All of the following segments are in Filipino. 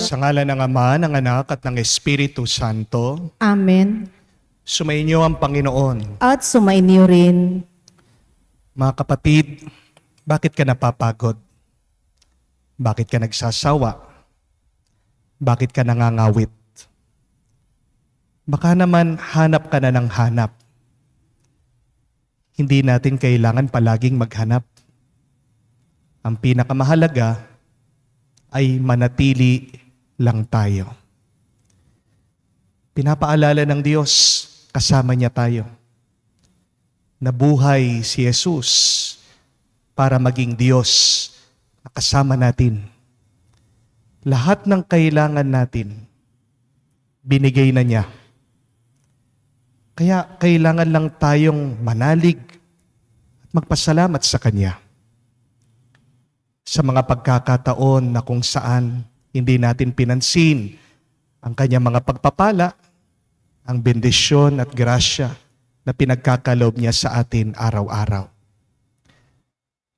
Sa ngalan ng Ama, ng Anak, at ng Espiritu Santo, Amen. sumainyo ang Panginoon. At sumainyo rin. Mga kapatid, bakit ka napapagod? Bakit ka nagsasawa? Bakit ka nangangawit? Baka naman hanap ka na ng hanap. Hindi natin kailangan palaging maghanap. Ang pinakamahalaga ay manatili lang tayo. Pinapaalala ng Diyos, kasama niya tayo. Nabuhay si Jesus para maging Diyos na kasama natin. Lahat ng kailangan natin, binigay na niya. Kaya kailangan lang tayong manalig at magpasalamat sa Kanya. Sa mga pagkakataon na kung saan hindi natin pinansin ang Kanyang mga pagpapala, ang bendisyon at grasya na pinagkakaloob niya sa atin araw-araw.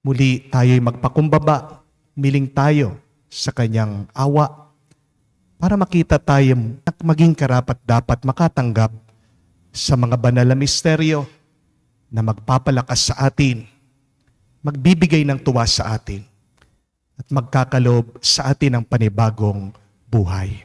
Muli tayo'y magpakumbaba, miling tayo sa Kanyang awa para makita tayo at maging karapat-dapat makatanggap sa mga banal na misteryo na magpapalakas sa atin, magbibigay ng tuwa sa atin, at magkakaloob sa atin ng panibagong buhay.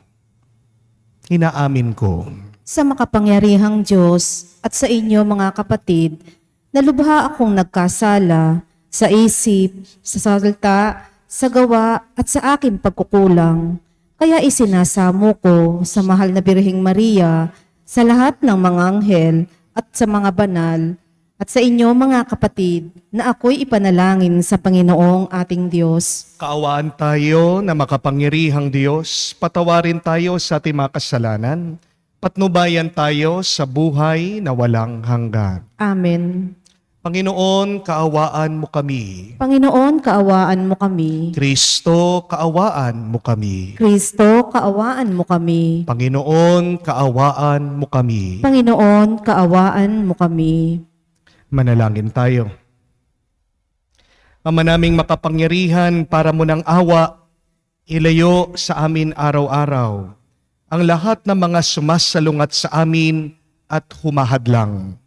Inaamin ko Sa makapangyarihang Diyos at sa inyo mga kapatid, na lubha akong nagkasala sa isip, sa salita, sa gawa at sa aking pagkukulang. Kaya isinasamo ko sa mahal na Birheng Maria, sa lahat ng mga anghel at sa mga banal, at sa inyo mga kapatid, na ako'y ipanalangin sa Panginoong ating Diyos. kaawaan tayo na makapangyarihang Diyos, patawarin tayo sa ating mga kasalanan, patnubayan tayo sa buhay na walang hanggan. Amen. Panginoon, kaawaan mo kami. Panginoon, kaawaan mo kami. Kristo, kaawaan mo kami. Kristo, kaawaan mo kami. Panginoon, kaawaan mo kami. Panginoon, kaawaan mo kami. Manalangin tayo. Ama naming makapangyarihan, para mo ng awa, ilayo sa amin araw-araw ang lahat ng mga sumasalungat sa amin at humahadlang,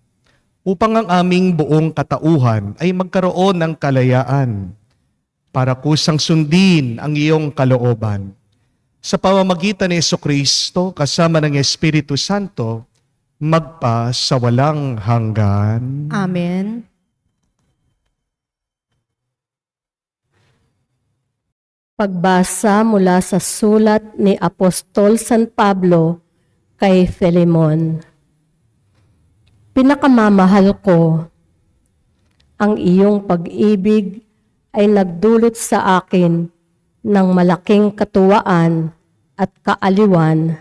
upang ang aming buong katauhan ay magkaroon ng kalayaan para kusang sundin ang iyong kalooban. Sa pamamagitan ni Jesucristo kasama ng Espiritu Santo, magpa sa walang hanggan. Amen. Pagbasa mula sa sulat ni Apostol San Pablo kay Filemon. Pinakamamahal ko, ang iyong pag-ibig ay nagdulot sa akin ng malaking katuwaan at kaaliwan,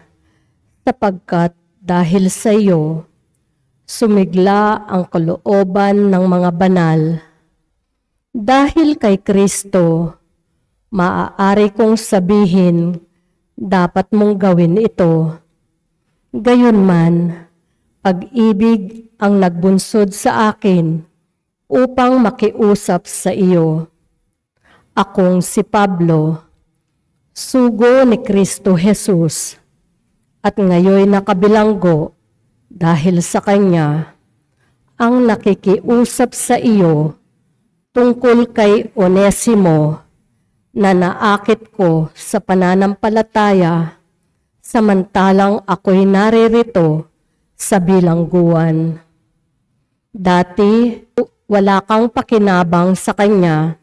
sapagkat dahil sa iyo, sumigla ang kalooban ng mga banal. Dahil kay Kristo, maaari kong sabihin, dapat mong gawin ito. Gayunman, pag-ibig ang nagbunsod sa akin upang makiusap sa iyo. Akong si Pablo, sugo ni Kristo Jesus, at ngayoy nakabilanggo dahil sa Kanya, ang nakikiusap sa iyo tungkol kay Onesimo na naakit ko sa pananampalataya, samantalang ako'y naririto sa bilangguan. Dati, wala kang pakinabang sa Kanya,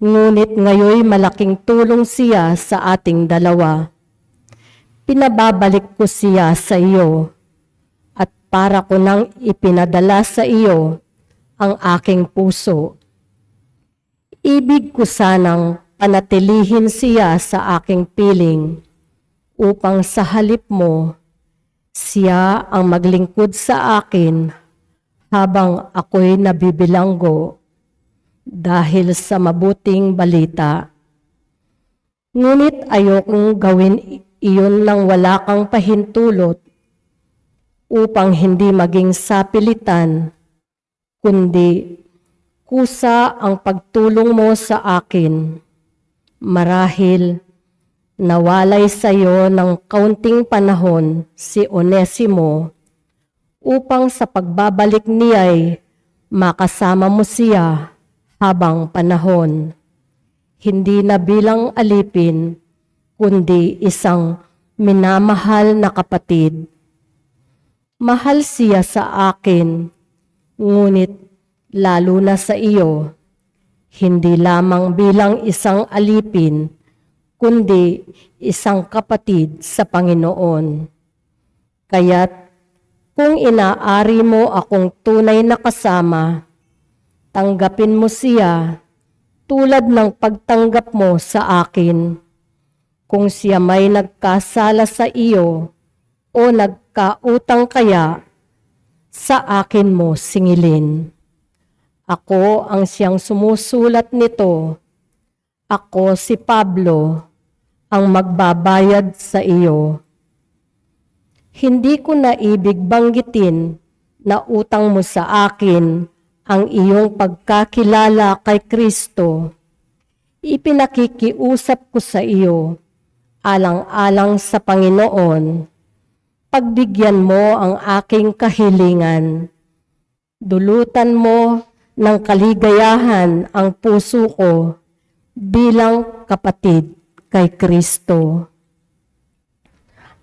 ngunit ngayoy malaking tulong siya sa ating dalawa. Pinababalik ko siya sa iyo, at para ko nang ipinadala sa iyo ang aking puso. Ibig ko sanang panatilihin siya sa aking piling, upang sa halip mo, siya ang maglingkod sa akin habang ako'y nabibilanggo dahil sa mabuting balita. Ngunit ayokong gawin iyon nang wala kang pahintulot, upang hindi maging sapilitan, kundi kusa ang pagtulong mo sa akin. Marahil nawalay sa iyo ng kaunting panahon si Onesimo upang sa pagbabalik niya'y makasama mo siya habang panahon. Hindi na bilang alipin, kundi isang minamahal na kapatid. Mahal siya sa akin, ngunit lalo na sa iyo, hindi lamang bilang isang alipin, kundi isang kapatid sa Panginoon. Kaya't kung inaari mo akong tunay na kasama, tanggapin mo siya tulad ng pagtanggap mo sa akin. Kung siya may nagkasala sa iyo o nagkautang kaya, sa akin mo singilin. Ako ang siyang sumusulat nito. Ako si Pablo, ang magbabayad sa iyo. Hindi ko na ibig banggitin na utang mo sa akin ang iyong pagkakilala kay Kristo. Ipinakikiusap ko sa iyo, alang-alang sa Panginoon, pagbigyan mo ang aking kahilingan. Dulutan mo ng kaligayahan ang puso ko bilang kapatid kay Kristo.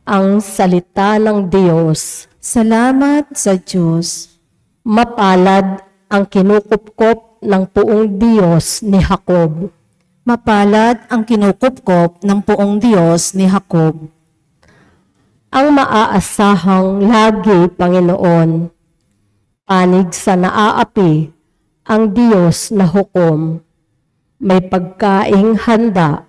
Ang salita ng Diyos. Salamat sa Diyos. Mapalad ang kinukupkop ng puong Diyos ni Jacob. Mapalad ang kinukupkop ng puong Diyos ni Jacob. Ang maaasahang lagi, Panginoon. Panig sa naaapi ang Diyos na hukom. May pagkaing handa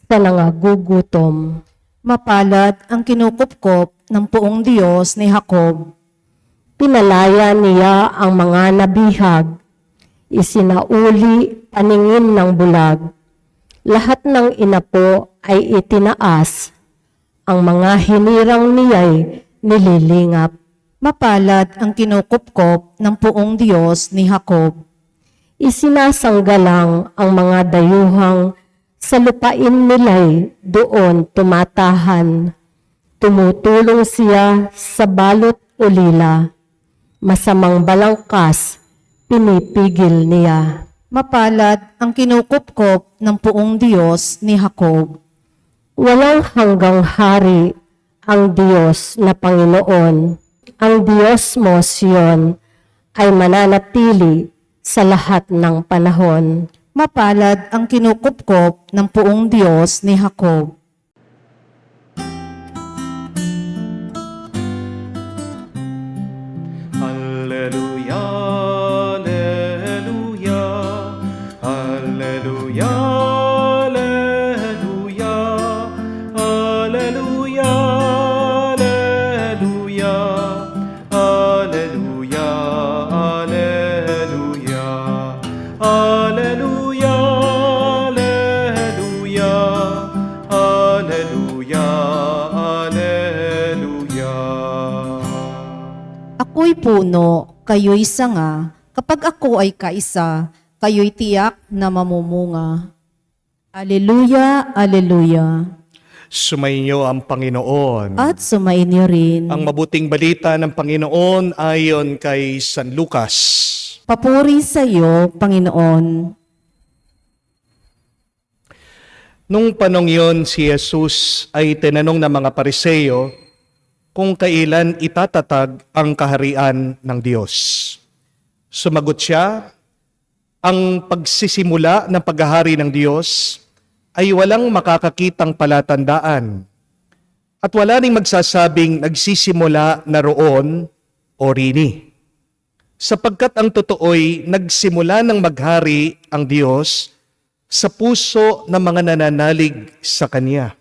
sa nangagugutom. Mapalad ang kinukupkop ng puong Diyos ni Jacob. Pinalaya niya ang mga nabihag, isinauli paningin ng bulag. Lahat ng inapo ay itinaas, ang mga hinirang niya'y nililingap. Mapalad ang kinukupkop ng puong Diyos ni Jacob. Isinasanggalang ang mga dayuhang sa lupain nila'y doon tumatahan. Tumutulong siya sa balot ulila. Masamang balangkas, pinipigil niya. Mapalad ang kinukupkop ng puong Diyos ni Jacob. Walang hanggang hari ang Diyos na Panginoon. Ang Diyos mo, Siyon, ay mananatili sa lahat ng panahon. Mapalad ang kinukupkop ng puong Diyos ni Jacob. Alleluia, alleluia, alleluia, alleluia, alleluia, alleluia, alleluia, alleluia, alleluia, alleluia, alleluia, alleluia. Ako'y puno, kayo'y sanga. Kapag ako ay kaisa, kayo'y tiyak na mamumunga. Aleluya, aleluya. Sumainyo ang Panginoon. At sumainyo rin. Ang mabuting balita ng Panginoon ayon kay San Lucas. Papuri sa iyo, Panginoon. Nung panong yon, si Jesus ay tinanong ng mga Pariseo kung kailan itatatag ang kaharian ng Diyos. Sumagot siya, ang pagsisimula ng paghahari ng Diyos ay walang makakakitang palatandaan at wala ring magsasabing nagsisimula na roon o rini. Sapagkat ang totoo'y nagsimula ng maghari ang Diyos sa puso ng mga nananalig sa Kanya.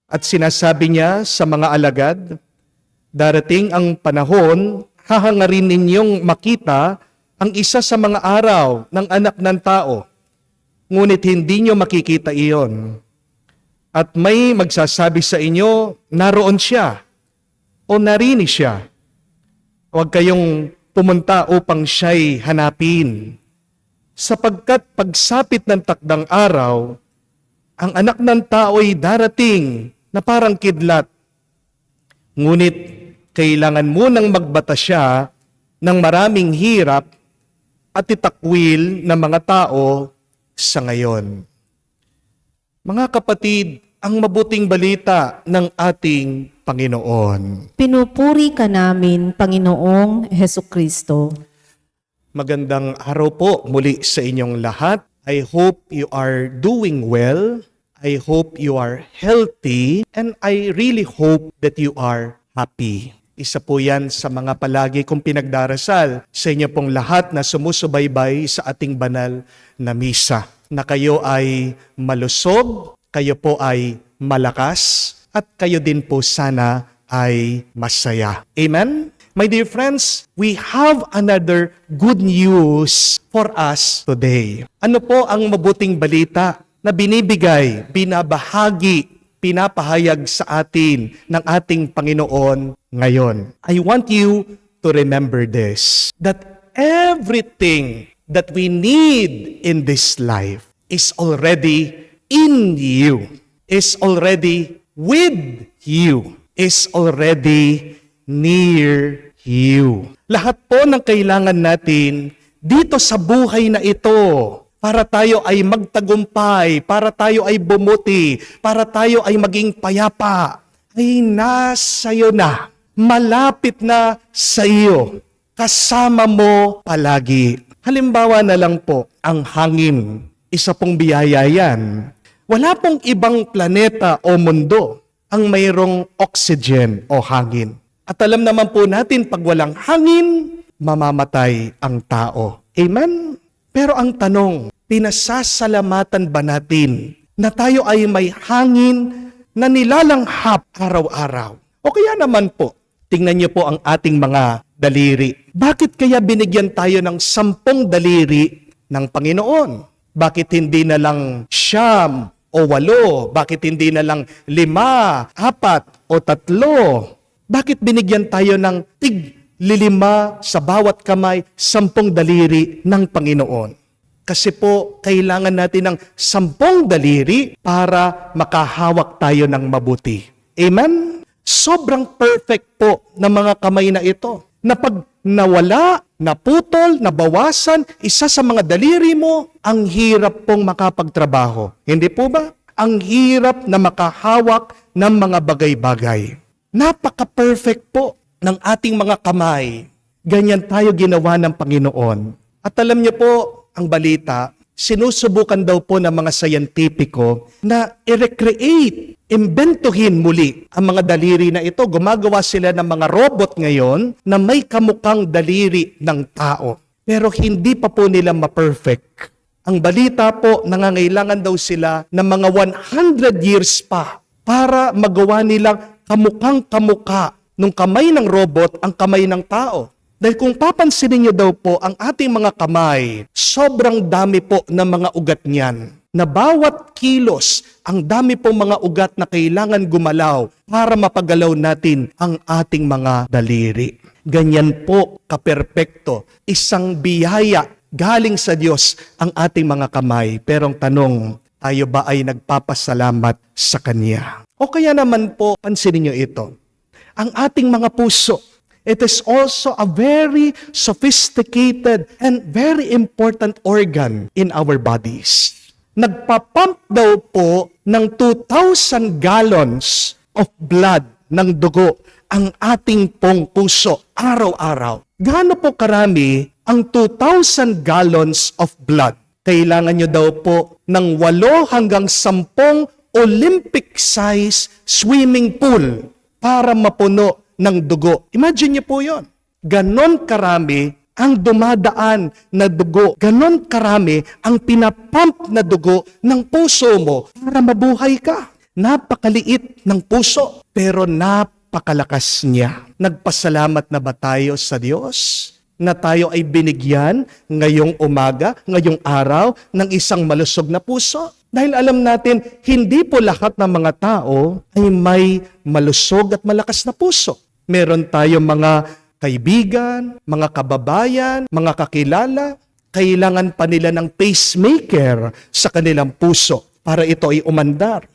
At sinasabi niya sa mga alagad, darating ang panahon, hahangarin ninyong makita ang isa sa mga araw ng anak ng tao, ngunit hindi niyo makikita iyon. At may magsasabi sa inyo, naroon siya o narini siya. Huwag kayong pumunta upang siya'y hanapin. Sapagkat pagsapit ng takdang araw, Ang anak ng tao ay darating na parang kidlat. Ngunit kailangan munang magbata siya ng maraming hirap at itakwil ng mga tao sa ngayon. Mga kapatid, ang mabuting balita ng ating Panginoon. Pinupuri ka namin, Panginoong Hesukristo. Magandang araw po muli sa inyong lahat. I hope you are doing well. I hope you are healthy. And I really hope that you are happy. Isa po yan sa mga palagi kong pinagdarasal sa inyo pong lahat na sumusubaybay sa ating banal na misa. Na kayo ay malusog, kayo po ay malakas, at kayo din po sana ay masaya. Amen? My dear friends, we have another good news for us today. Ano po ang mabuting balita na binibigay, binabahagi, pinapahayag sa atin ng ating Panginoon ngayon? I want you to remember this, that everything that we need in this life is already in you, is already with you, is already near you. Lahat po ng kailangan natin dito sa buhay na ito para tayo ay magtagumpay, para tayo ay bumuti, para tayo ay maging payapa, ay nasa iyo na, malapit na sa iyo, kasama mo palagi. Halimbawa na lang po, ang hangin, isa pong biyaya yan. Wala pong ibang planeta o mundo ang mayroong oxygen o hangin. At alam naman po natin, pag walang hangin, mamamatay ang tao. Amen? Pero ang tanong, pinasasalamatan ba natin na tayo ay may hangin na nilalanghap araw-araw? O kaya naman po, tingnan niyo po ang ating mga daliri. Bakit kaya binigyan tayo ng 10 daliri ng Panginoon? Bakit hindi na lang 9 o 8? Bakit hindi na lang 5, 4 o 3? Bakit binigyan tayo ng tig-5 sa bawat kamay, 10 daliri ng Panginoon? Kasi po, kailangan natin ng 10 daliri para makahawak tayo ng mabuti. Amen? Sobrang perfect po ng mga kamay na ito. Na pag nawala, naputol, nabawasan, isa sa mga daliri mo, ang hirap pong makapagtrabaho. Hindi po ba? Ang hirap na makahawak ng mga bagay-bagay. Napaka-perfect po ng ating mga kamay. Ganyan tayo ginawa ng Panginoon. At alam niyo po, ang balita, sinusubukan daw po ng mga scientifico na i-recreate, imbentuhin muli ang mga daliri na ito. Gumagawa sila ng mga robot ngayon na may kamukhang daliri ng tao. Pero hindi pa po nila ma-perfect. Ang balita po, nangangailangan daw sila ng mga 100 years pa para magawa nilang kamukhang-kamukha nung kamay ng robot ang kamay ng tao. Dahil kung papansinin niyo daw po, ang ating mga kamay, sobrang dami po ng mga ugat niyan. Na bawat kilos, ang dami pong mga ugat na kailangan gumalaw para mapagalaw natin ang ating mga daliri. Ganyan po kaperpekto. Isang biyaya galing sa Diyos ang ating mga kamay. Pero ang tanong, tayo ba ay nagpapasalamat sa Kanya? O kaya naman po, pansinin niyo ito. Ang ating mga puso, it is also a very sophisticated and very important organ in our bodies. Nagpapump daw po ng 2,000 gallons of blood ng dugo ang ating pong puso araw-araw. Gaano po karami ang 2,000 gallons of blood? Kailangan nyo daw po ng 8 hanggang 10 Olympic-size swimming pool para mapuno ng dugo. Imagine niyo po yon. Ganon karami ang dumadaan na dugo. Ganon karami ang pinapump na dugo ng puso mo para mabuhay ka. Napakaliit ng puso, pero napakalakas niya. Nagpasalamat na ba tayo sa Diyos na tayo ay binigyan ngayong umaga, ngayong araw, ng isang malusog na puso? Dahil alam natin, hindi po lahat ng mga tao ay may malusog at malakas na puso. Meron tayong mga kaibigan, mga kababayan, mga kakilala, kailangan pa nila ng pacemaker sa kanilang puso. para ito ay umandar.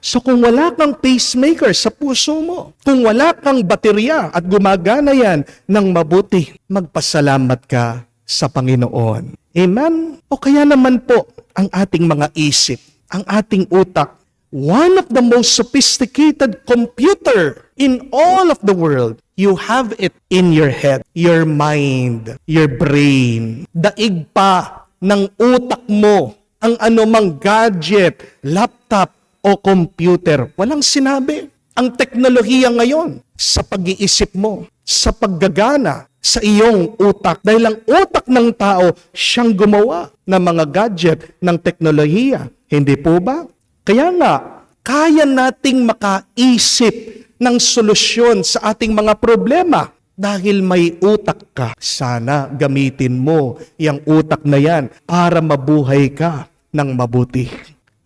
So kung wala kang pacemaker sa puso mo, kung wala kang baterya at gumagana yan ng mabuti, magpasalamat ka sa Panginoon. Amen? O kaya naman po, ang ating mga isip, ang ating utak, one of the most sophisticated computer in all of the world, you have it in your head, your mind, your brain. Daig pa ng utak mo ang anumang gadget, laptop, o computer. Walang sinabi. Ang teknolohiya ngayon sa pag-iisip mo, sa paggagana, sa iyong utak. Dahil ang utak ng tao, siyang gumawa ng mga gadget ng teknolohiya. Hindi po ba? Kaya nga, kaya nating makaisip ng solusyon sa ating mga problema. Dahil may utak ka, sana gamitin mo yung utak na yan para mabuhay ka ng mabuti.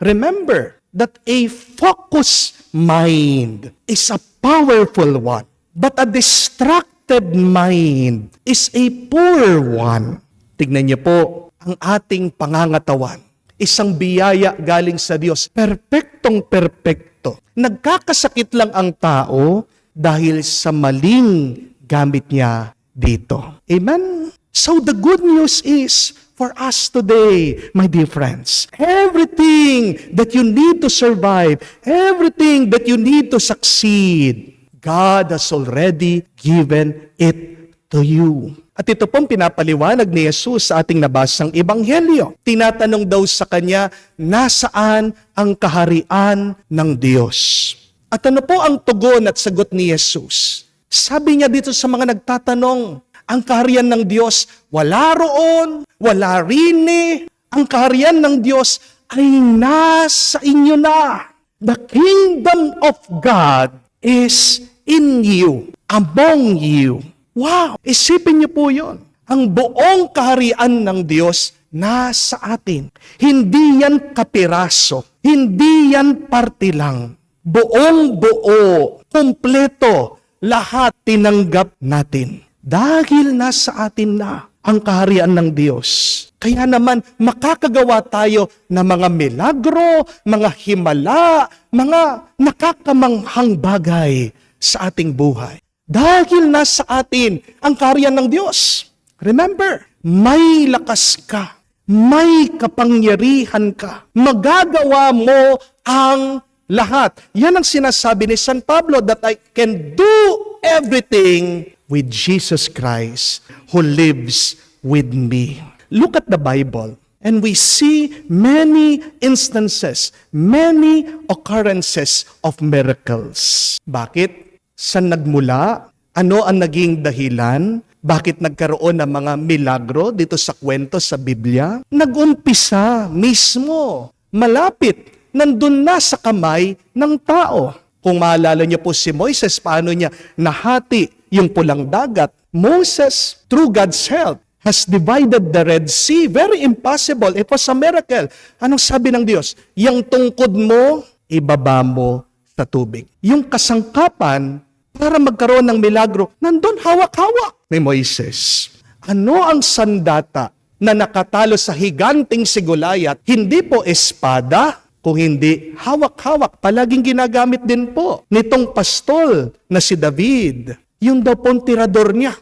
Remember that a focused mind is a powerful one, but a distracted mind is a poor one. Tignan niyo po, ang ating pangangatawan, isang biyaya galing sa Diyos, perpektong perpekto. Nagkakasakit lang ang tao dahil sa maling gamit niya dito. Amen? So the good news is, for us today, my dear friends, everything that you need to survive, everything that you need to succeed, God has already given it to you. At ito pong pinapaliwanag ni Jesus sa ating nabasang ebanghelyo. Tinatanong daw sa kanya, nasaan ang kaharian ng Diyos? At ano po ang tugon at sagot ni Jesus? Sabi niya dito sa mga nagtatanong, ang kaharian ng Diyos, wala roon, wala rin eh. Ang kaharian ng Diyos ay nasa inyo na. The kingdom of God is in you, among you. Wow! Isipin niyo po yun. Ang buong kaharian ng Diyos nasa atin. Hindi yan kapiraso. Hindi yan parte lang. Buong buo, kumpleto, lahat tinanggap natin. Dahil nasa atin na ang kaharian ng Diyos. Kaya naman makakagawa tayo ng mga milagro, mga himala, mga nakakamanghang bagay sa ating buhay. Dahil nasa atin ang kaharian ng Diyos. Remember, may lakas ka, may kapangyarihan ka. Magagawa mo ang lahat. Yan ang sinasabi ni San Pablo, that I can do everything with Jesus Christ who lives with me. Look at the Bible and we see many instances, many occurrences of miracles. Bakit? Saan nagmula? Ano ang naging dahilan? Bakit nagkaroon ng mga milagro dito sa kwento sa Biblia? Nag-umpisa mismo, malapit, nandun na sa kamay ng tao. Kung maalala niyo po si Moises, paano niya nahati yung pulang dagat. Moses, through God's help, has divided the Red Sea. Very impossible. It was a miracle. Anong sabi ng Diyos? Yung tungkod mo, ibaba mo sa tubig. Yung kasangkapan, para magkaroon ng milagro, nandun hawak-hawak ni Moises. Ano ang sandata na nakatalo sa higanting si Goliath? Hindi po espada, kung hindi hawak-hawak. Palaging ginagamit din po nitong pastol na si David. Yung daw pong tirador niya.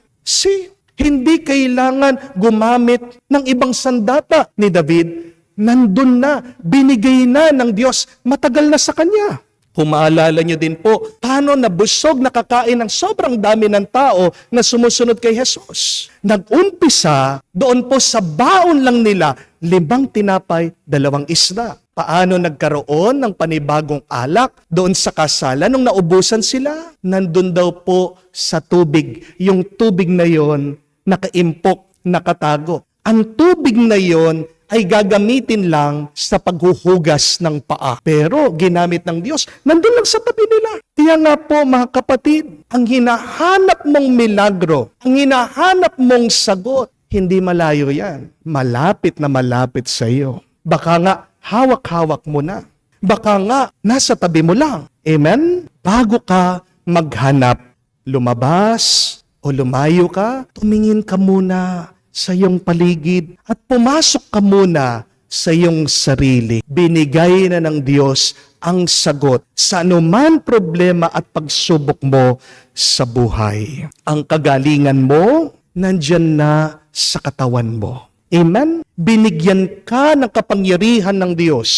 Hindi kailangan gumamit ng ibang sandata ni David. Nandun na, binigay na ng Diyos, matagal na sa kanya. Kung maalala nyo din po, paano nabusog nakakain ng sobrang dami ng tao na sumusunod kay Jesus. Nag-umpisa doon po sa baon lang nila, 5 tinapay, 2 isda. Paano nagkaroon ng panibagong alak doon sa kasalan nung naubusan sila? Nandun daw po sa tubig. Yung tubig na yon, nakaimpok, nakatago. Ang tubig na yon ay gagamitin lang sa paghuhugas ng paa. Pero ginamit ng Diyos, nandun lang sa tabi nila. Kaya nga po mga kapatid, ang hinahanap mong milagro, ang hinahanap mong sagot, hindi malayo yan. Malapit na malapit sa iyo. Baka nga, hawak-hawak mo na. Baka nga, nasa tabi mo lang. Amen? Bago ka maghanap, lumabas o lumayo ka, tumingin ka muna sa iyong paligid at pumasok ka muna sa iyong sarili. Binigay na ng Diyos ang sagot sa anuman problema at pagsubok mo sa buhay. Ang kagalingan mo, nandyan na sa katawan mo. Amen? Binigyan ka ng kapangyarihan ng Diyos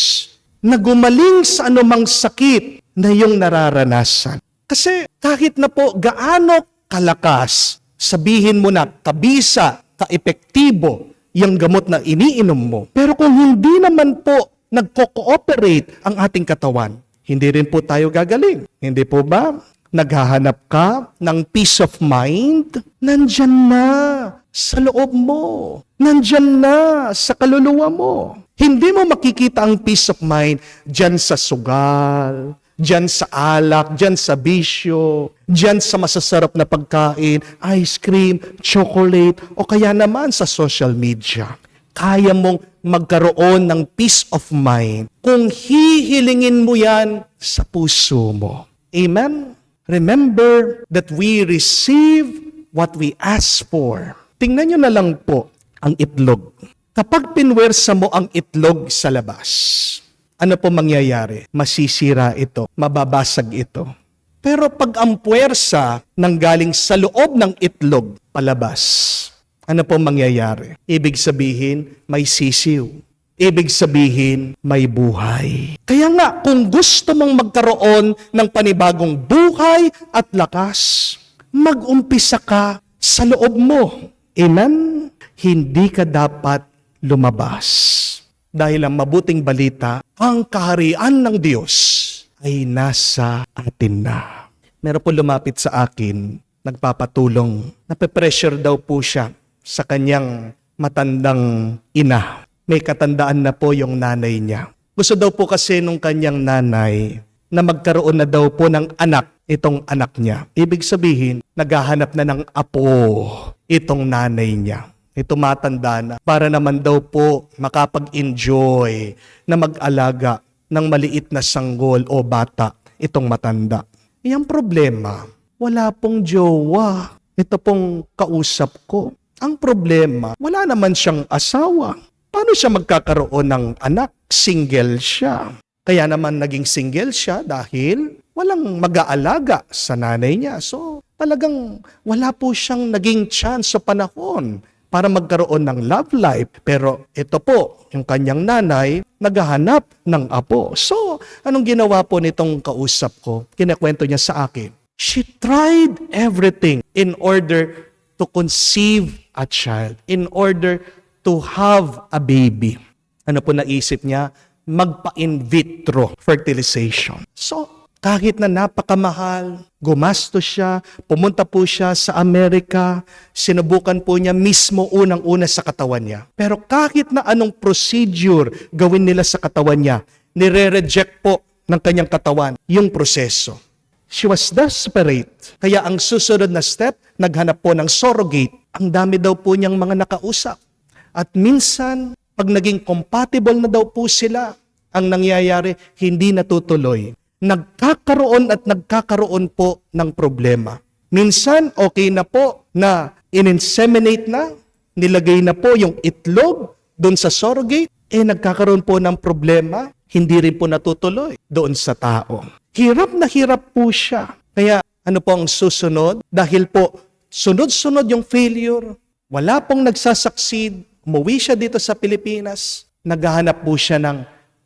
na gumaling sa anumang sakit na iyong nararanasan. Kasi kahit na po gaano kalakas, sabihin mo na kabisa, kaepektibo, yung gamot na iniinom mo. Pero kung hindi naman po nagko-cooperate ang ating katawan, hindi rin po tayo gagaling. Hindi po ba? Naghahanap ka ng peace of mind? Nandyan na sa loob mo. Nandyan na sa kaluluwa mo. Hindi mo makikita ang peace of mind dyan sa sugal, dyan sa alak, dyan sa bisyo, dyan sa masasarap na pagkain, ice cream, chocolate, o kaya naman sa social media. Kaya mong magkaroon ng peace of mind kung hihilingin mo yan sa puso mo. Amen? Remember that we receive what we ask for. Tingnan nyo na lang po ang itlog. Kapag pinwersa mo ang itlog sa labas, ano po mangyayari? Masisira ito, mababasag ito. Pero pag ang puwersa nanggaling sa loob ng itlog palabas, ano po mangyayari? Ibig sabihin, may sisiw. Ibig sabihin, may buhay. Kaya nga, kung gusto mong magkaroon ng panibagong buhay at lakas, mag-umpisa ka sa loob mo. Amen? Hindi ka dapat lumabas. Dahil ang mabuting balita, ang kaharian ng Diyos ay nasa atin na. Meron po lumapit sa akin, nagpapatulong. Nape-pressure daw po siya sa kanyang matandang ina. May katandaan na po yung nanay niya. Gusto daw po kasi nung kanyang nanay na magkaroon na daw po ng anak itong anak niya. Ibig sabihin, naghahanap na ng apo itong nanay niya. Ito matanda na para naman daw po makapag-enjoy na mag-alaga ng maliit na sanggol o bata itong matanda. Iyang problema, wala pong jowa. Ito pong kausap ko. Ang problema, wala naman siyang asawa. Paano siya magkakaroon ng anak? Single siya. Kaya naman naging single siya dahil walang mag-aalaga sa nanay niya. So talagang wala po siyang naging chance sa panahon para magkaroon ng love life. Pero ito po, yung kanyang nanay, naghahanap ng apo. So anong ginawa po nitong kausap ko? Kinakwento niya sa akin. She tried everything in order to conceive a child, in order to have a baby. Ano po naisip niya? Magpa-in vitro fertilization. So, kahit na napakamahal, gumastos siya, pumunta po siya sa Amerika, sinubukan po niya mismo unang-una sa katawan niya. Pero kahit na anong procedure gawin nila sa katawan niya, nire-reject po ng kanyang katawan yung proseso. She was desperate. Kaya ang susunod na step, naghanap po ng surrogate. Ang dami daw po niyang mga nakausap. At minsan, pag naging compatible na daw po sila, ang nangyayari, hindi natutuloy. Nagkakaroon at nagkakaroon po ng problema. Minsan, okay na po na in-inseminate na, nilagay na po yung itlog doon sa surrogate, nagkakaroon po ng problema, hindi rin po natutuloy doon sa tao. Hirap na hirap po siya. Kaya ano po ang susunod? Dahil po sunod-sunod yung failure, wala pong nagsasucceed, umuwi siya dito sa Pilipinas, naghahanap po siya ng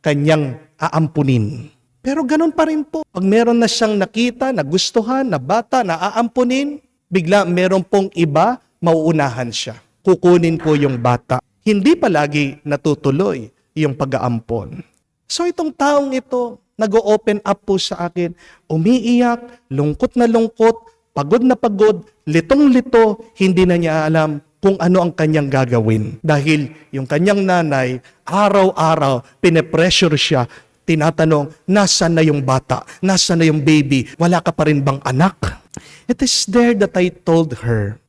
kanyang aampunin. Pero ganun pa rin po. Pag meron na siyang nakita, nagustuhan, na bata, na aampunin, bigla meron pong iba, mauunahan siya. Kukunin po yung bata. Hindi palagi natutuloy yung pag-aampon. So itong taong ito, nag-open up po sa akin, umiiyak, lungkot na lungkot, pagod na pagod, litong-lito, hindi na niya alam kung ano ang kanyang gagawin. Dahil yung kanyang nanay, araw-araw, pine-pressure siya, tinatanong, nasaan na yung bata? Nasaan na yung baby? Wala ka pa rin bang anak? It is there that I told her,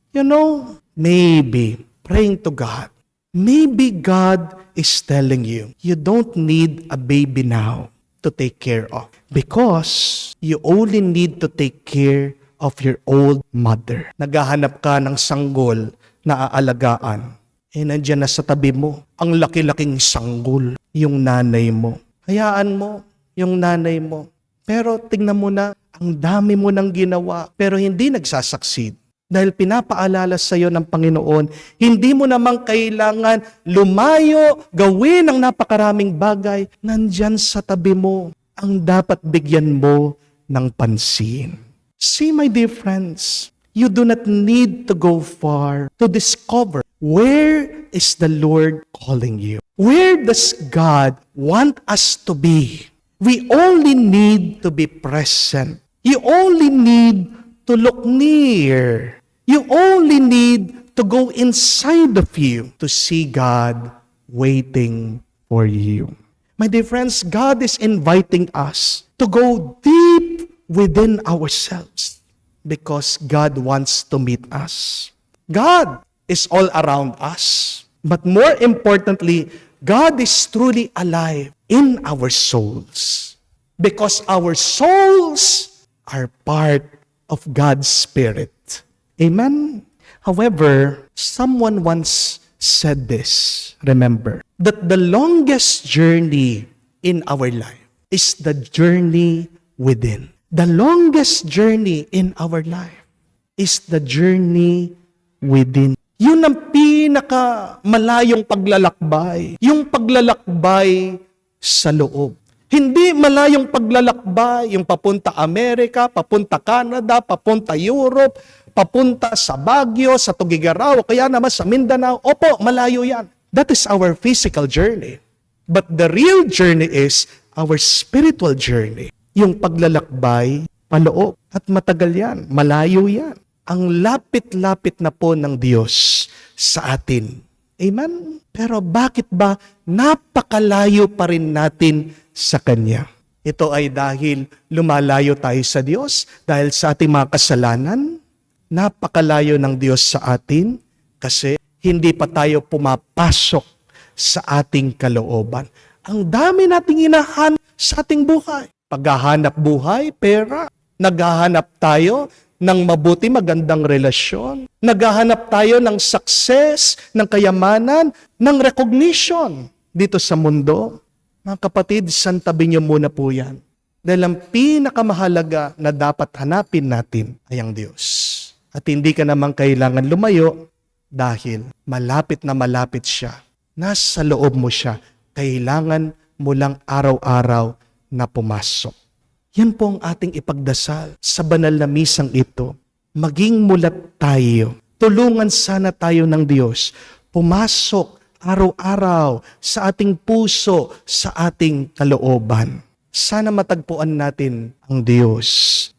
maybe, praying to God, maybe God is telling you, you don't need a baby now to take care of. Because you only need to take care of your old mother. Naghahanap ka ng sanggol na aalagaan. Nandiyan na sa tabi mo, ang laki-laking sanggol, yung nanay mo. Hayaan mo, yung nanay mo. Pero tingnan mo na, ang dami mo nang ginawa, pero hindi nagsasucceed. Dahil pinapaalala sa iyo ng Panginoon, hindi mo namang kailangan lumayo, gawin ang napakaraming bagay. Nandyan sa tabi mo, ang dapat bigyan mo ng pansin. See, my dear friends, you do not need to go far to discover where is the Lord calling you. Where does God want us to be? We only need to be present. You only need to look near. You only need to go inside of you to see God waiting for you. My dear friends, God is inviting us to go deep within ourselves because God wants to meet us. God is all around us. But more importantly, God is truly alive in our souls because our souls are part of God's Spirit. Amen? However, someone once said this, remember, that the longest journey in our life is the journey within. The longest journey in our life is the journey within. Yun ang pinakamalayong paglalakbay. Yung paglalakbay sa loob. Hindi malayong paglalakbay, yung papunta Amerika, papunta Canada, papunta Europe, papunta sa Baguio, sa Tugigaraw, kaya naman sa Mindanao. Opo, malayo yan. That is our physical journey. But the real journey is our spiritual journey. Yung paglalakbay, paloob. At matagal yan, malayo yan. Ang lapit-lapit na po ng Diyos sa atin. Amen? Pero bakit ba napakalayo pa rin natin sa Kanya? Ito ay dahil lumalayo tayo sa Diyos, dahil sa ating mga kasalanan, napakalayo ng Diyos sa atin kasi hindi pa tayo pumapasok sa ating kalooban. Ang dami nating hinahanap sa ating buhay. Paghahanap buhay, pera. Naghahanap tayo ng mabuti, magandang relasyon. Naghahanap tayo ng success, ng kayamanan, ng recognition dito sa mundo. Mga kapatid, santabi niyo muna po yan. Dahil ang pinakamahalaga na dapat hanapin natin ay ang Diyos. At hindi ka naman kailangan lumayo dahil malapit na malapit siya. Nasa loob mo siya. Kailangan mo lang araw-araw na pumasok. Yan po ang ating ipagdasal sa banal na misang ito. Maging mulat tayo. Tulungan sana tayo ng Diyos. Pumasok araw-araw sa ating puso, sa ating kalooban. Sana matagpuan natin ang Diyos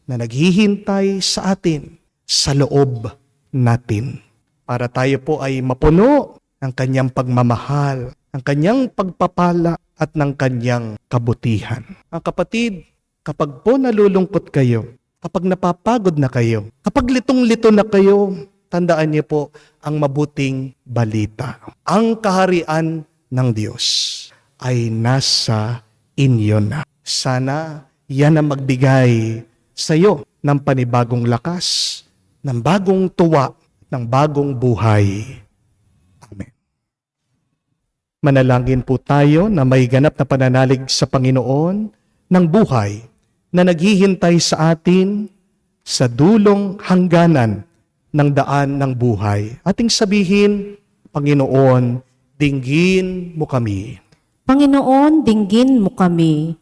na naghihintay sa atin sa loob natin. Para tayo po ay mapuno ng kanyang pagmamahal, ng kanyang pagpapala at ng kanyang kabutihan. Ang kapatid, kapag po nalulungkot kayo, kapag napapagod na kayo, kapag litong-lito na kayo, tandaan niyo po ang mabuting balita. Ang kaharian ng Diyos ay nasa inyo na. Sana yan ang magbigay sa iyo ng panibagong lakas, ng bagong tuwa, ng bagong buhay. Amen. Manalangin po tayo na may ganap na pananalig sa Panginoon ng buhay na naghihintay sa atin sa dulong hangganan ng daan ng buhay. Ating sabihin, Panginoon, dinggin mo kami. Panginoon, dinggin mo kami.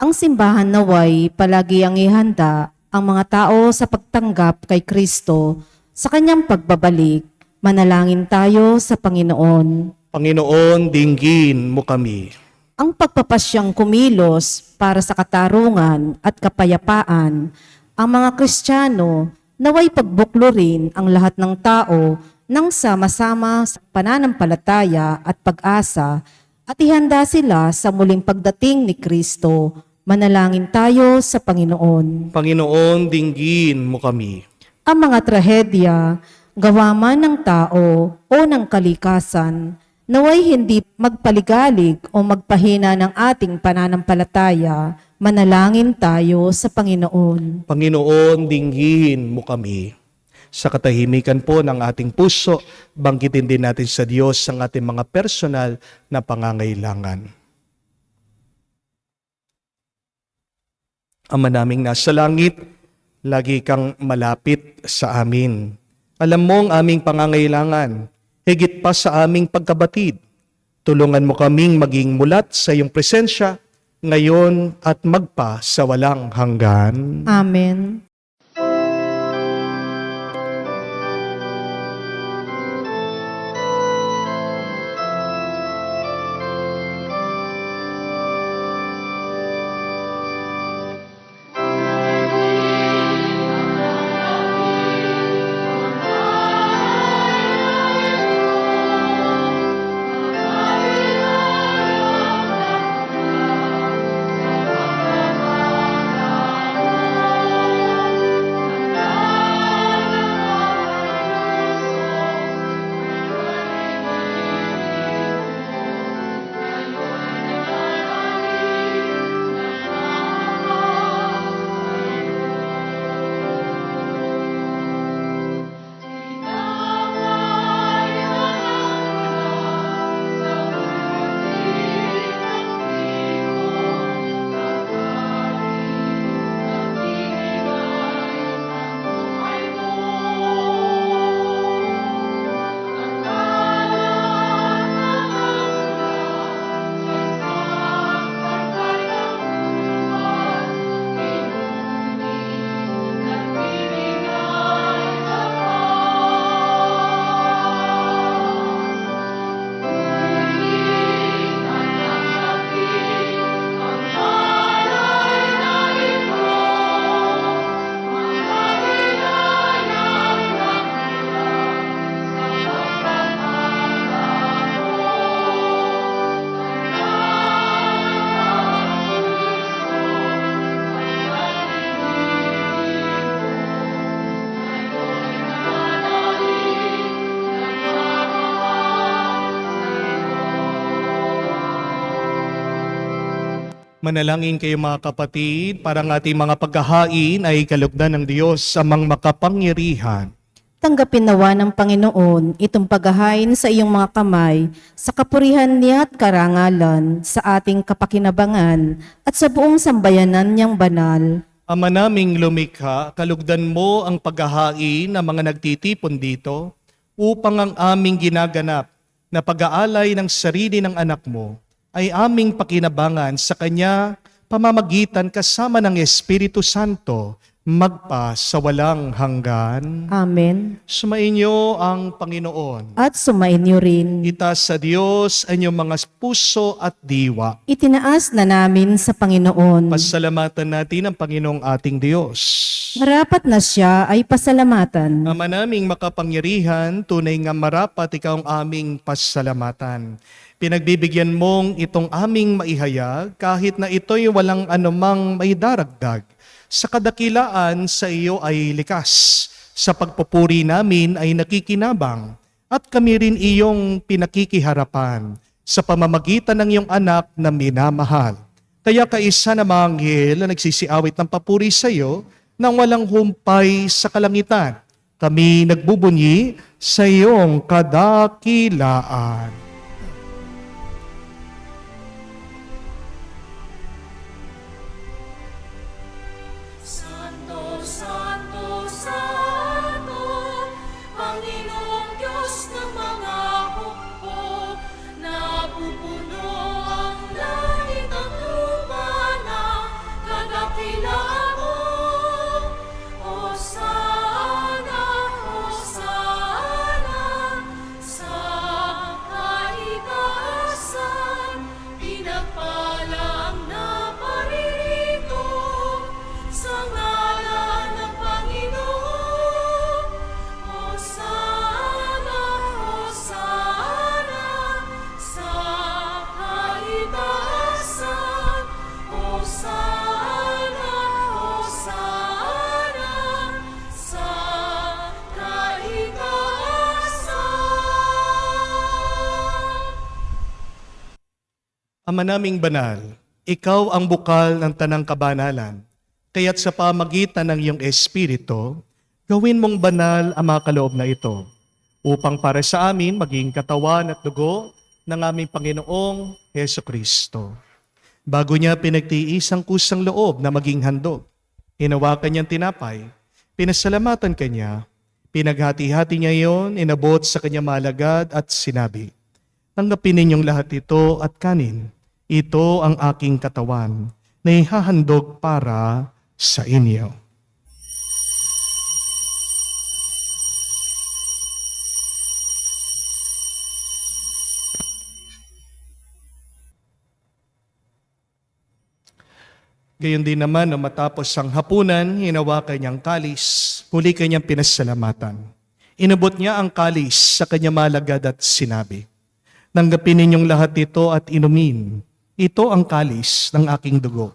Ang simbahan naway palagi ang ihanda ang mga tao sa pagtanggap kay Kristo sa kanyang pagbabalik. Manalangin tayo sa Panginoon. Panginoon, dinggin mo kami. Ang pagpapasyang kumilos para sa katarungan at kapayapaan, ang mga Kristiyano naway pagbuklurin ang lahat ng tao nang sama-sama sa pananampalataya at pag-asa at ihanda sila sa muling pagdating ni Kristo. Manalangin tayo sa Panginoon. Panginoon, dinggin mo kami. Ang mga trahedya, gawa man ng tao o ng kalikasan, naway hindi magpaligalig o magpahina ng ating pananampalataya. Manalangin tayo sa Panginoon. Panginoon, dinggin mo kami. Sa katahimikan po ng ating puso, banggitin din natin sa Diyos ang ating mga personal na pangangailangan. Ama naming nasa langit, lagi kang malapit sa amin. Alam mo ang aming pangangailangan, higit pa sa aming pagkabatid. Tulungan mo kaming maging mulat sa iyong presensya, ngayon at magpa sa walang hanggan. Amen. Manalangin kayo mga kapatid, para ang ating mga paghahain ay kalugdan ng Diyos amang makapangyarihan. Tanggapin nawa ng Panginoon itong paghahain sa iyong mga kamay, sa kapurihan niya at karangalan, sa ating kapakinabangan, at sa buong sambayanan niyang banal. Ama naming lumikha, kalugdan mo ang paghahain ng mga nagtitipon dito upang ang aming ginaganap na pag-aalay ng sarili ng anak mo ay aming pakinabangan sa Kanya pamamagitan kasama ng Espiritu Santo magpa sa walang hanggan. Amen. Sumainyo ang Panginoon. At sumainyo rin. Itaas sa Diyos ang inyong mga puso at diwa. Itinaas na namin sa Panginoon. Pasalamatan natin ang Panginoong ating Diyos. Marapat na siya ay pasalamatan. Ama naming makapangyarihan, tunay nga marapat ikaw ang aming pasalamatan. Pinagbibigyan mong itong aming maihayag kahit na ito'y walang anumang may daragdag. Sa kadakilaan sa iyo ay likas. Sa pagpupuri namin ay nakikinabang at kami rin iyong pinakikiharapan sa pamamagitan ng iyong anak na minamahal. Kaya kaisa na mga anghel na nagsisiawit ng papuri sa iyo nang walang humpay sa kalangitan. Kami nagbubunyi sa iyong kadakilaan. Santo, Santo, Santo, Panginoong Diyos ng mga hukbo, napupuno ang langit at lupa ng kadakilaan mo. Hosana, Hosana, sa kaitaasan, pinagpala ang naparirito sa ngalan ng Panginoon. Hosana, Hosana, sa kaitaasan. Hosana, Hosana, sa kaitaasan. Ama naming banal, ikaw ang bukal ng tanang kabanalan. Kaya't sa pamagitan ng iyong Espiritu, Gawin mong banal ang mga kaloob na ito, upang para sa amin maging katawan at dugo ng aming Panginoong Heso Kristo. Bago niya pinagtiis ang kusang loob na maging handog, hinawakan niyang tinapay, pinasalamatan kanya, pinaghati-hati niya iyon, inabot sa kanyang malagad at sinabi, "Tanggapin ninyong lahat ito at kanin. Ito ang aking katawan na ihahandog para sa inyo." Gayon din naman, na matapos ang hapunan, hinawakan niyang kalis, muli kanyang pinasalamatan. Inabot niya ang kalis sa kanyang malagad at sinabi, "Tanggapin ninyong lahat ito at inumin. Ito ang kalis ng aking dugo,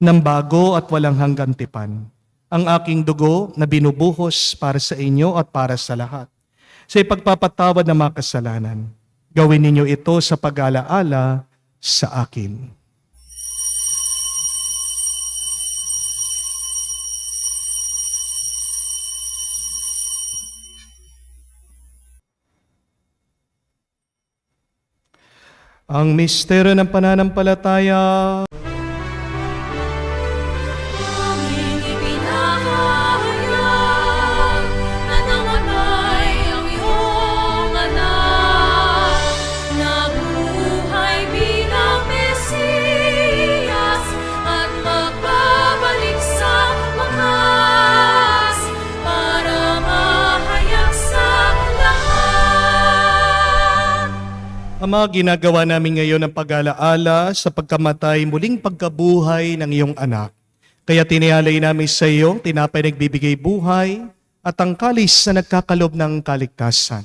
ng bago at walang hanggang tipan. Ang aking dugo na binubuhos para sa inyo at para sa lahat. Sa ipagpapatawad ng mga kasalanan, gawin ninyo ito sa pag-alaala sa akin." Ang misteryo ng pananampalataya. Aming ipinahayag na namatay ang iyong anak, nabuhay bilang Mesiyas at magbabalik sa wakas para mahayag sa lahat. Ama, ginagawa namin ngayon ang pag-alaala sa pagkamatay, muling pagkabuhay ng iyong anak. Kaya tinialay namin sa iyo, tinapay nagbibigay buhay at ang kalis na nagkakalob ng kaligtasan.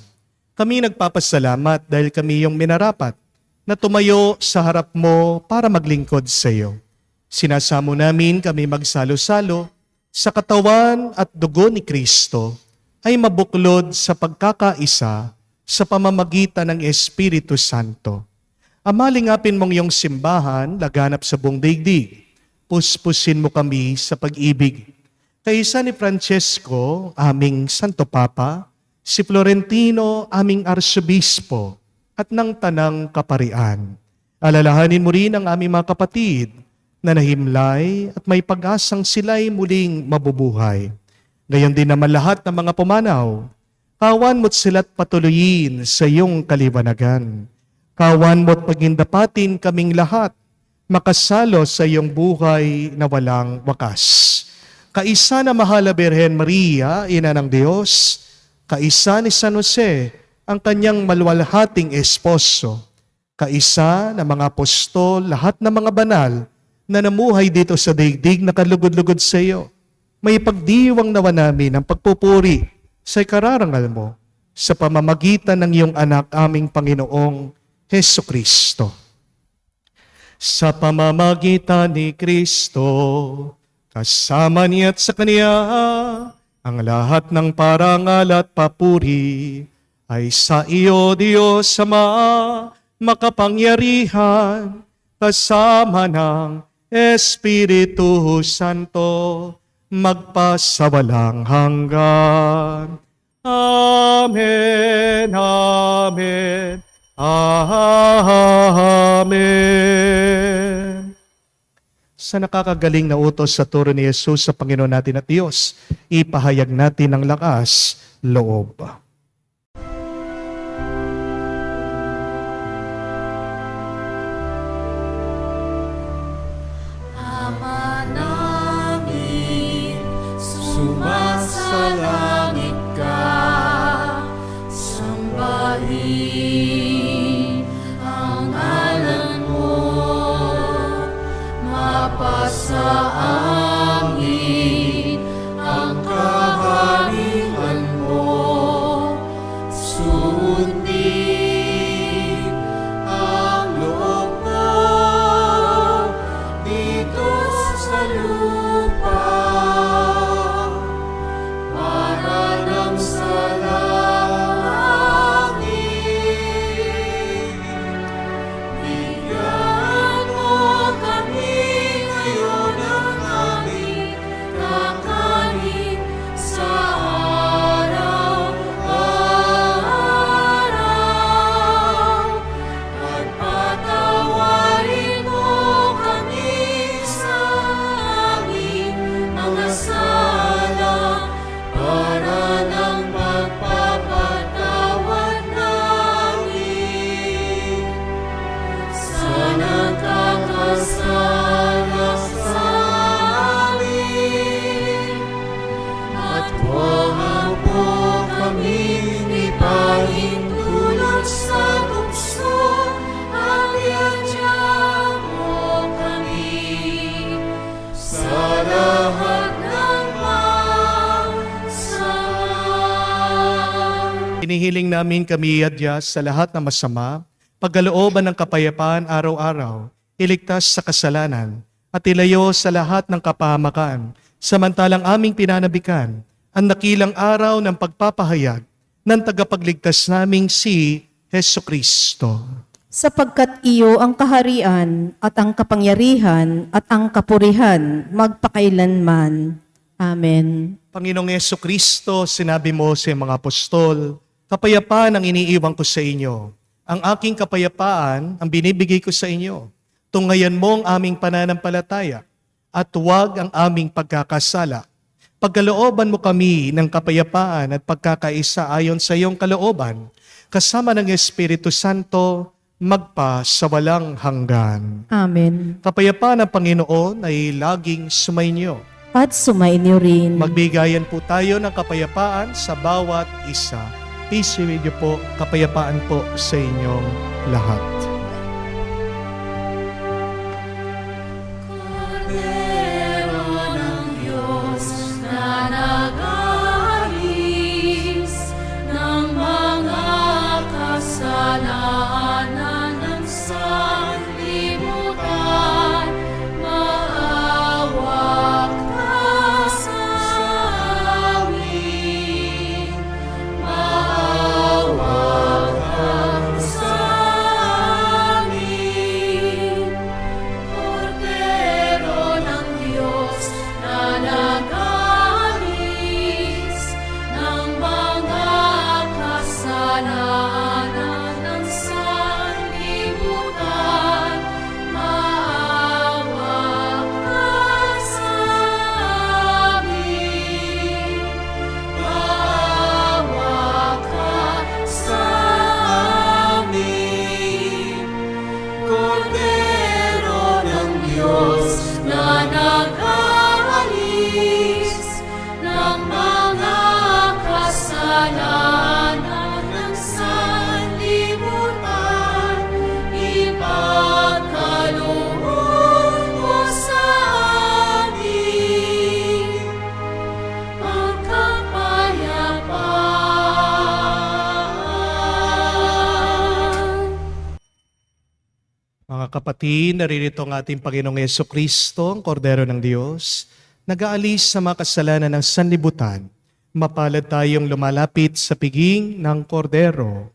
Kami nagpapasalamat dahil kami yung minarapat na tumayo sa harap mo para maglingkod sa iyo. Sinasamo namin kami magsalo-salo sa katawan at dugo ni Kristo ay mabuklod sa pagkakaisa sa pamamagitan ng Espiritu Santo. Ama, lingapin mong iyong simbahan, laganap sa buong daigdig. Puspusin mo kami sa pag-ibig. Kaisa ni Francesco, aming Santo Papa, si Florentino, aming Arsobispo, at ng Tanang Kaparian. Alalahanin mo rin ang aming mga kapatid na nahimlay at may pag-asang sila'y muling mabubuhay. Gayon din naman lahat ng mga pumanaw, kawan mo't sila't patuloyin sa iyong kaliwanagan. Kawan mo't pagindapatin kaming lahat, makasalo sa iyong buhay na walang wakas. Kaisa na mahal na Birhen Maria, Ina ng Diyos, kaisa ni San Jose, ang kanyang maluwalhating esposo, kaisa na mga apostol, lahat ng mga banal na namuhay dito sa daigdig na kalugod-lugod sa iyo. May pagdiwang nawa namin ang pagpupuri sa ikararangal mo sa pamamagitan ng iyong anak, aming Panginoong Heso Kristo. Sa pamamagitan ni Kristo, kasama niya at sa Kanya, ang lahat ng parangal at papuri ay sa iyo, Diyos Ama, makapangyarihan, kasama ng Espiritu Santo, magpasawalang hanggan. Amen, amen, amen. Sa nakakagaling na utos sa turo ni Jesus sa Panginoon natin at Diyos, ipahayag natin ang lakas loob. Ama namin, sumasalangit ka, sambahin ang ngalan mo, mapasa amin ang kaharian mo, sundin ang loob mo dito sa lupa. Para sa langit, bigyan mo kami ngayon ng Hinihiling namin kami adya sa lahat ng masama, pagkalooban ng kapayapaan araw-araw, iligtas sa kasalanan, at ilayo sa lahat ng kapahamakan, samantalang aming pinanabikan ang dakilang araw ng pagpapahayag ng tagapagligtas naming si Heso Kristo. Sapagkat iyo ang kaharian at ang kapangyarihan at ang kapurihan magpakailanman. Amen. Panginoong Heso Kristo, sinabi mo sa mga apostol, kapayapaan ang iniiwan ko sa inyo. Ang aking kapayapaan ang binibigay ko sa inyo. Tunghayan mo ang aming pananampalataya at huwag ang aming pagkakasala. Pagkalooban mo kami ng kapayapaan at pagkakaisa ayon sa iyong kalooban, kasama ng Espiritu Santo, magpa sa walang hanggan. Amen. Kapayapaan ng Panginoon ay laging sumainyo. At sumainyo rin. Magbigayan po tayo ng kapayapaan sa bawat isa. Peace be with you po, kapayapaan po sa inyong lahat. Kordero ng Diyos na nag-aalis ng mga kasalanan ng sanlibutan, maawa ka sa amin. Maawa ka sa amin. Kordero ng Diyos na nag-aalis ng mga kasalanan ng sanlibutan, maawa ka sa amin. Maawa ka sa amin. Kordero ng Diyos na nag-aalis ng mga kasalanan ng sanlibutan, ipagkaloob mo sa amin ang kapayapaan. Mga kapatid, naririto ang ating Panginoong Yeso Kristo, ang Kordero ng Diyos, nag-aalis sa mga kasalanan ng sanlibutan. Mapalad tayong lumalapit sa piging ng Kordero.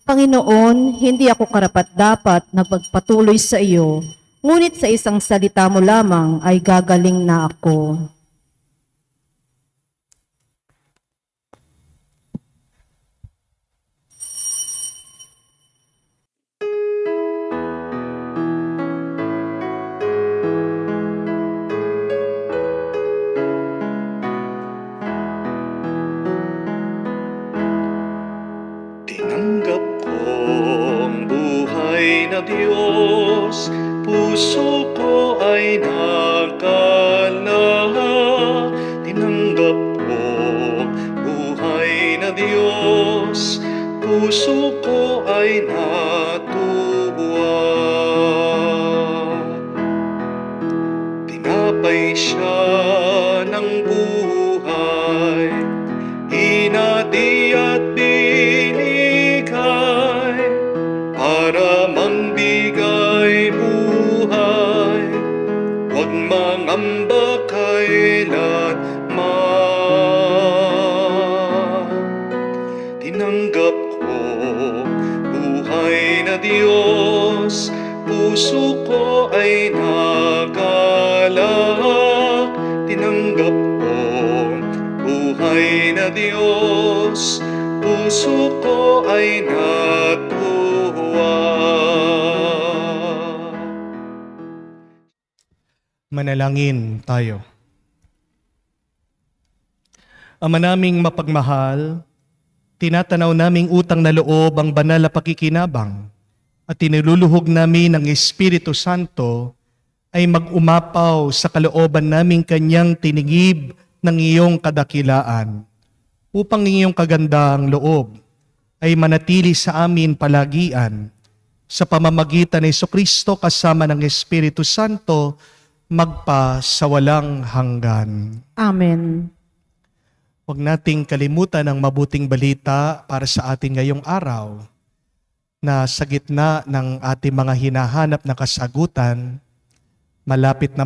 Panginoon, hindi ako karapat-dapat na pagpatuloy sa iyo, ngunit sa isang salita mo lamang ay gagaling na ako. Tinanggap ko ang buhay na Diyos, puso ko ay nakalahak. Tinanggap ko ang buhay na Diyos, puso ko ay natuwa. Tinapay siya ng buhay, hinati at binigay para mangbigay buhay. Huwag mangamba kailanman. Tinanggap ko buhay na Diyos, puso ko ay nagalak. Tinanggap ko buhay na Diyos, puso ko ay natuwa. Manalangin tayo. Ama naming mapagmahal, tinatanaw naming utang na loob ang banal na pakikinabang at tiniluluhog namin ng Espiritu Santo ay mag-umapaw sa kalooban naming kanyang tinigib ng iyong kadakilaan, upang iyong kagandang loob ay manatili sa amin palagian sa pamamagitan ni Jesucristo kasama ng Espiritu Santo magpa sa walang hanggan. Amen. Huwag nating kalimutan ang mabuting balita para sa atin ngayong araw na sa gitna ng ating mga hinahanap na kasagutan, malapit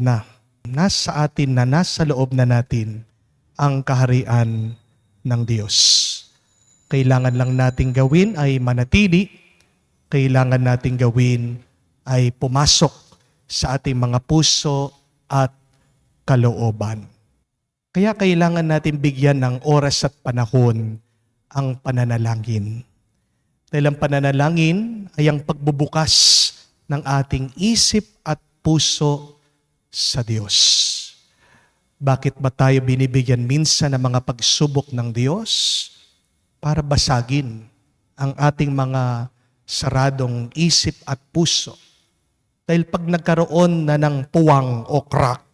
na nasa atin na nasa loob na natin ang kaharian ng Diyos. Kailangan lang nating gawin ay manatili, kailangan nating gawin ay pumasok sa ating mga puso at kalooban. Kaya kailangan natin bigyan ng oras at panahon ang pananalangin. Dahil ang pananalangin ay ang pagbubukas ng ating isip at puso sa Diyos. Bakit ba tayo binibigyan minsan ng mga pagsubok ng Diyos? Para basagin ang ating mga saradong isip at puso. Dahil pag nagkaroon na ng puwang o crack,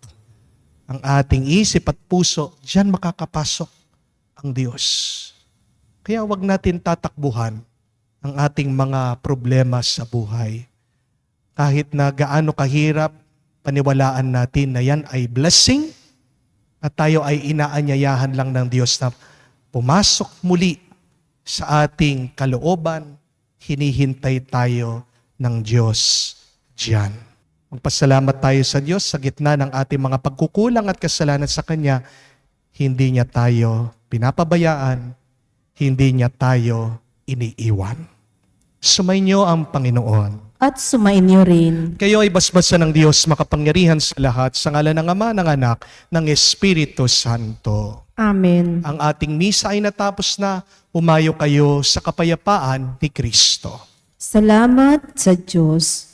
ang ating isip at puso, diyan makakapasok ang Diyos. Kaya wag natin tatakbuhan ang ating mga problema sa buhay. Kahit na gaano kahirap, paniwalaan natin na yan ay blessing at tayo ay inaanyayahan lang ng Diyos na pumasok muli sa ating kalooban, hinihintay tayo ng Diyos diyan. Magpasalamat tayo sa Diyos sa gitna ng ating mga pagkukulang at kasalanan sa Kanya. Hindi niya tayo pinapabayaan, hindi niya tayo iniiwan. Sumainyo ang Panginoon. At sumainyo rin. Kayo ay basbasan ng Diyos makapangyarihan sa lahat sa ngalan ng Ama, ng Anak, ng Espiritu Santo. Amen. Ang ating misa ay natapos na. Umayo kayo sa kapayapaan ni Kristo. Salamat sa Diyos.